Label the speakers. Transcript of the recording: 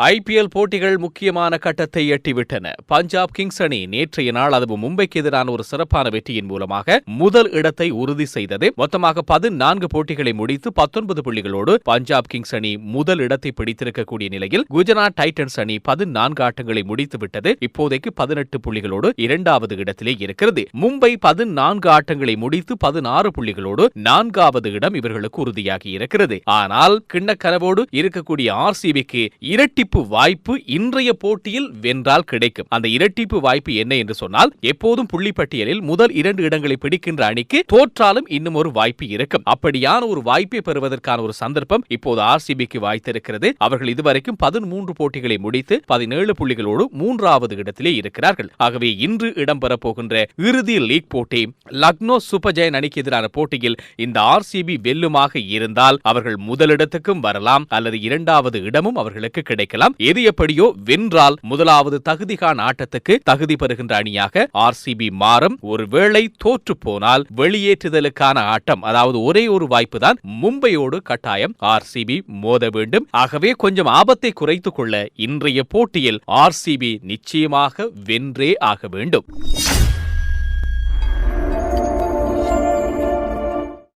Speaker 1: IPL போட்டிகள் முக்கியமான கட்டத்தை எட்டிவிட்டன. பஞ்சாப் கிங்ஸ் அணி நேற்றைய நாள் அதுவும் மும்பைக்கு எதிரான ஒரு சிறப்பான வெற்றியின் மூலமாக முதல் இடத்தை உறுதி செய்தது. மொத்தமாக 14 போட்டிகளை முடித்து 19 புள்ளிகளோடு பஞ்சாப் கிங்ஸ் அணி முதல் இடத்தை பிடித்திருக்கக்கூடிய நிலையில் குஜராத் டைட்டன்ஸ் அணி 14 ஆட்டங்களை முடித்துவிட்டது. இப்போதைக்கு 18 புள்ளிகளோடு இரண்டாவது இடத்திலே இருக்கிறது. மும்பை 14 ஆட்டங்களை முடித்து 16 புள்ளிகளோடு 4வது இடம் இவர்களுக்கு உறுதியாகி இருக்கிறது. ஆனால் கிண்ணக்கனவோடு இருக்கக்கூடிய ஆர்சிபிக்கு இரட்டிப்பு வாய்ப்பு இன்றைய போட்டியில் வென்றால் கிடைக்கும். அந்த இரட்டிப்பு வாய்ப்பு என்ன என்று சொன்னால், எப்போதும் புள்ளிப்பட்டியலில் முதல் 2 இடங்களை பிடிக்கின்ற அணிக்கு தோற்றாலும் இன்னும் ஒரு வாய்ப்பு இருக்கும். அப்படியான ஒரு வாய்ப்பை பெறுவதற்கான ஒரு சந்தர்ப்பம் இப்போது ஆர்சிபிக்கு வாய்த்திருக்கிறது. அவர்கள் இதுவரைக்கும் 13 போட்டிகளை முடித்து 17 புள்ளிகளோடு 3வது இடத்திலே இருக்கிறார்கள். ஆகவே இன்று இடம்பெறப் போகின்ற இறுதி லீக் போட்டி லக்னோ சூப்பர் ஜெயண்ட் அணிக்கு எதிரான போட்டியில் இந்த ஆர்சிபி வெல்லுமாக இருந்தால் அவர்கள் முதலிடத்துக்கும் வரலாம், அல்லது 2வது இடமும் அவர்களுக்கு கிடைக்கலாம். எது எப்படியோ வென்றால் முதலாவது தகுதிகாண் ஆட்டத்துக்கு தகுதி பெறுகின்ற அணியாக ஆர்சிபி மாறும். ஒருவேளை தோற்று போனால் வெளியேற்றுதலுக்கான ஆட்டம், அதாவது ஒரே ஒரு வாய்ப்பு தான், மும்பையோடு கட்டாயம் ஆர்சிபி மோத வேண்டும். ஆகவே கொஞ்சம் ஆபத்தை குறைத்துக் கொள்ள இன்றைய போட்டியில் ஆர்சிபி நிச்சயமாக வென்றே ஆக வேண்டும்.